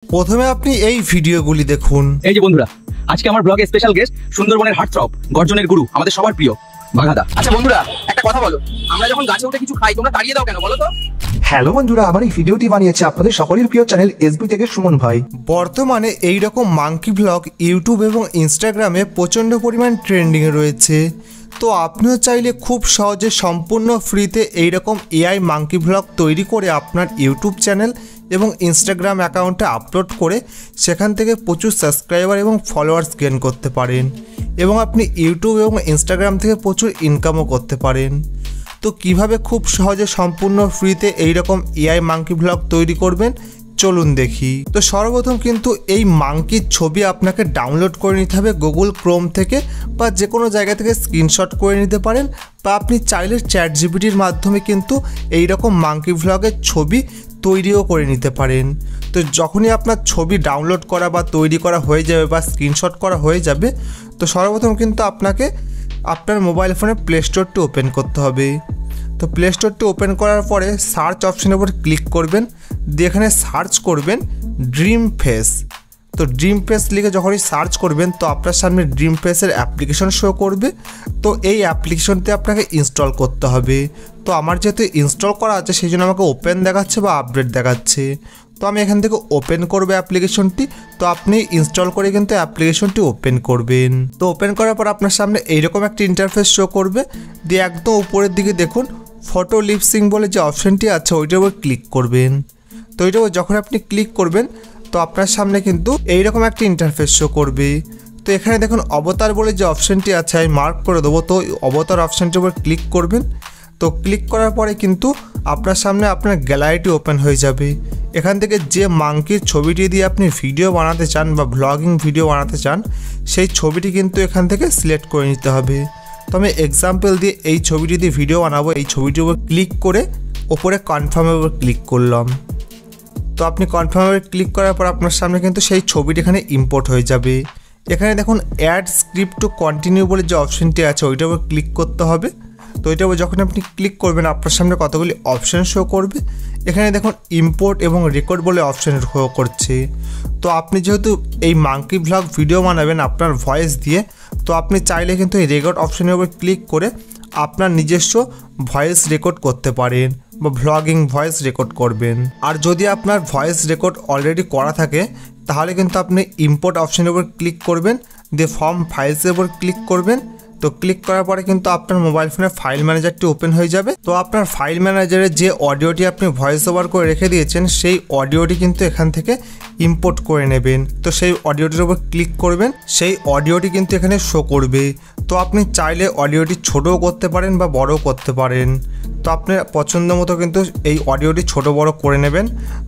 প্রথমে আপনি এই ভিডিওগুলি দেখুন। এই যে বন্ধুরা, আজকে আমার ব্লগে স্পেশাল গেস্ট সুন্দরবনের হার্টথ্রব, গর্জনের গুরু, আমাদের সবার প্রিয় বাঘাদা। আচ্ছা বন্ধুরা, একটা কথা বলো, আমরা যখন গাছে উঠে কিছু খাই তোমরা তাড়িয়ে দাও কেন বলো তো? হ্যালো বন্ধুরা, আমার এই ভিডিওটি বানিয়েছে আপনাদের সকলের প্রিয় চ্যানেল এসবি থেকে সুমন ভাই। বর্তমানে এই রকম মাঙ্কি ব্লগ ইউটিউব এবং ইনস্টাগ্রামে প্রচণ্ড পরিমাণ ট্রেন্ডিংয়ে রয়েছে। তো আপনিও চাইলে খুব সহজে সম্পূর্ণ ফ্রিতে এইরকম এআই মাঙ্কি ব্লগ তৈরি করে আপনার ইউটিউব চ্যানেল এবং ইনস্টাগ্রাম অ্যাকাউন্টে আপলোড করে সেখান থেকে প্রচুর সাবস্ক্রাইবার এবং ফলোয়ার্স গেইন করতে পারেন এবং আপনি ইউটিউব এবং ইনস্টাগ্রাম থেকে প্রচুর ইনকামও করতে পারেন। তো কিভাবে খুব সহজে সম্পূর্ণ ফ্রিতে এইরকম এআই মাঙ্কি ব্লগ তৈরি করবেন চলুন দেখি। তো সর্বপ্রথম কিন্তু এই মাঙ্কির ছবি আপনাকে ডাউনলোড করে নিতে হবে গুগল ক্রোম থেকে বা যে কোনো জায়গা থেকে স্ক্রিনশট করে নিতে পারেন, বা আপনি চাইলে চ্যাটজিপিটির মাধ্যমে কিন্তু এইরকম মাঙ্কি ব্লগের ছবি তৈরিও করে নিতে পারেন। তো যখনই আপনার ছবি ডাউনলোড করা বা তৈরি করা হয়ে যাবে বা স্ক্রিনশট করা হয়ে যাবে, তো সর্বপ্রথম কিন্তু আপনাকে আপনার মোবাইল ফোনে প্লে স্টোরটি ওপেন করতে হবে। তো প্লে স্টোরটি ওপেন করার পরে সার্চ অপশনের উপর ক্লিক করবেন, দিয়ে এখানে সার্চ করবেন ড্রিম ফেস। তো ড্রিম ফেস লিখে যখনই সার্চ করবেন তো আপনার সামনে ড্রিম ফেসের অ্যাপ্লিকেশন শো করবে। তো এই অ্যাপ্লিকেশনটি আপনাকে ইনস্টল করতে হবে। তো আমার যেহেতু ইনস্টল করা আছে সেই জন্য আমাকে ওপেন দেখাচ্ছে বা আপডেট দেখাচ্ছে। তো আমি এখান থেকে ওপেন করবো অ্যাপ্লিকেশনটি। তো আপনি ইনস্টল করে কিন্তু অ্যাপ্লিকেশনটি ওপেন করবেন। তো ওপেন করার পর আপনার সামনে এইরকম একটা ইন্টারফেস শো করবে, দিয়ে একদম উপরের দিকে দেখুন ফটো লিপসিং বলে যে অপশানটি আছে ওইটার উপর ক্লিক করবেন। তো ওইটার উপর যখন আপনি ক্লিক করবেন তো আপনার সামনে কিন্তু এইরকম একটা ইন্টারফেস শো করবে। তো এখানে দেখুন অবতার বলে যে অপশানটি আছে আমি মার্ক করে দেবো, তো অবতার অপশানটির উপর ক্লিক করবেন। তো ক্লিক করার পরে কিন্তু আপনার সামনে আপনার গ্যালারিটি ওপেন হয়ে যাবে। এখান থেকে যে মাঙ্কির ছবিটি দিয়ে আপনি ভিডিও বানাতে চান বা ব্লগিং ভিডিও বানাতে চান সেই ছবিটি কিন্তু এখান থেকে সিলেক্ট করে নিতে হবে। তো আমি এক্সাম্পল দিয়ে এই ছবিটি দিয়ে ভিডিও বানাবো, এই ছবিটির উপর ক্লিক করে ওপরে কনফার্মের উপর ক্লিক করলাম। তো আপনি কনফার্মের ক্লিক করার পর আপনার সামনে কিন্তু সেই ছবিটি এখানে ইম্পোর্ট হয়ে যাবে। এখানে দেখুন অ্যাড স্ক্রিপ্ট টু কন্টিনিউ বলে যে অপশানটি আছে ওইটার উপর ক্লিক করতে হবে। তো ওইটার উপর যখন আপনি ক্লিক করবেন আপনার সামনে কতগুলি অপশান শো করবে। এখানে দেখুন ইম্পোর্ট এবং রেকর্ড বলে অপশান শো করছে। তো আপনি যেহেতু এই মাঙ্কি ব্লগ ভিডিও বানাবেন আপনার ভয়েস দিয়ে, তো আপনি চাইলে কিন্তু এই রেকর্ড অপশানের উপর ক্লিক করে আপনার নিজস্ব ভয়েস রেকর্ড করতে পারেন বা ভ্লগিং ভয়েস রেকর্ড করবেন। আর যদি আপনার ভয়েস রেকর্ড অলরেডি করা থাকে তাহলে কিন্তু আপনি ইম্পোর্ট অপশানের উপর ক্লিক করবেন, দিয়ে ফর্ম ফাইলসের উপর ক্লিক করবেন। তো ক্লিক করার পরে কিন্তু আপনার মোবাইল ফোনের ফাইল ম্যানেজারটি ওপেন হয়ে যাবে। তো আপনার ফাইল ম্যানেজারে যে অডিওটি আপনি ভয়েস ওভার করে রেখে দিয়েছেন সেই অডিওটি কিন্তু এখান থেকে ইম্পোর্ট করে নেবেন। তো সেই অডিওটির উপর ক্লিক করবেন, সেই অডিওটি কিন্তু এখানে শো করবে। তো আপনি চাইলে অডিওটি ছোটও করতে পারেন বা বড়ও করতে পারেন। তো আপনার পছন্দ মতো কিন্তু এই অডিওটি ছোট বড় করে নেবেন।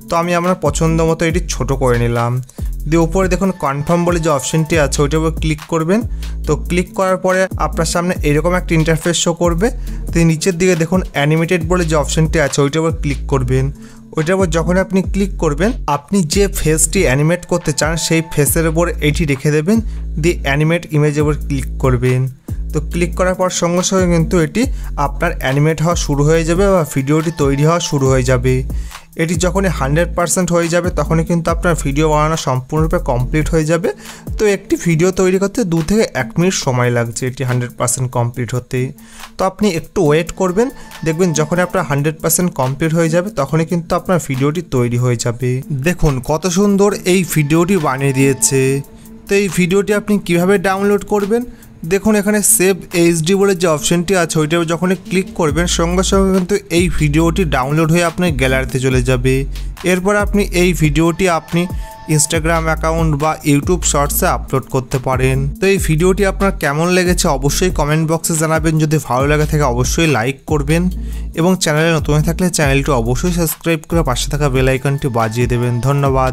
তো আমি আমার পছন্দ মতো এটি ছোট করে নিলাম। দিয়ে উপরে দেখুন কনফার্ম বলে যে অপশানটি আছে ওইটার উপর ক্লিক করবেন। তো ক্লিক করার পরে আপনার সামনে এরকম একটা ইন্টারফেস শো করবে। তো নিচের দিকে দেখুন অ্যানিমেটেড বলে যে অপশানটি আছে ওইটার উপর ক্লিক করবেন। ওইটার উপর যখন আপনি ক্লিক করবেন আপনি যে ফেসটি অ্যানিমেট করতে চান সেই ফেসের উপর এইটি রেখে দেবেন, দিয়ে অ্যানিমেট ইমেজের উপর ক্লিক করবেন। তো ক্লিক করার পর সঙ্গে সঙ্গে কিন্তু এটি আপনার অ্যানিমেট হওয়া শুরু হয়ে যাবে বা ভিডিওটি তৈরি হওয়া শুরু হয়ে যাবে। এটি যখনই 100% হয়ে যাবে তখনই কিন্তু আপনার ভিডিও বানানো সম্পূর্ণরূপে কমপ্লিট হয়ে যাবে। তো একটি ভিডিও তৈরি করতে 2 থেকে 1 মিনিট সময় লাগছে এটি 100% কমপ্লিট হতে। তো আপনি একটু ওয়েট করবেন, দেখবেন যখন আপনার 100% কমপ্লিট হয়ে যাবে তখনই কিন্তু আপনার ভিডিওটি তৈরি হয়ে যাবে। দেখুন কত সুন্দর এই ভিডিওটি বানিয়ে দিয়েছে। তো এই ভিডিওটি আপনি কিভাবে ডাউনলোড করবেন দেখুন এখানে সেভ এইচডি বলে যে অপশানটি আছে ওইটা যখনই ক্লিক করবেন সঙ্গে সঙ্গে কিন্তু এই ভিডিওটি ডাউনলোড হয়ে আপনার গ্যালারিতে চলে যাবে। এরপর আপনি এই ভিডিওটি আপনি ইনস্টাগ্রাম অ্যাকাউন্ট বা ইউটিউব শর্টসে আপলোড করতে পারেন। তো এই ভিডিওটি আপনার কেমন লেগেছে অবশ্যই কমেন্ট বক্সে জানাবেন। যদি ভালো লাগে থাকে অবশ্যই লাইক করবেন এবং চ্যানেলে নতুন হয়ে থাকলে চ্যানেলটি অবশ্যই সাবস্ক্রাইব করে পাশে থাকা বেল আইকনটি বাজিয়ে দেবেন। ধন্যবাদ।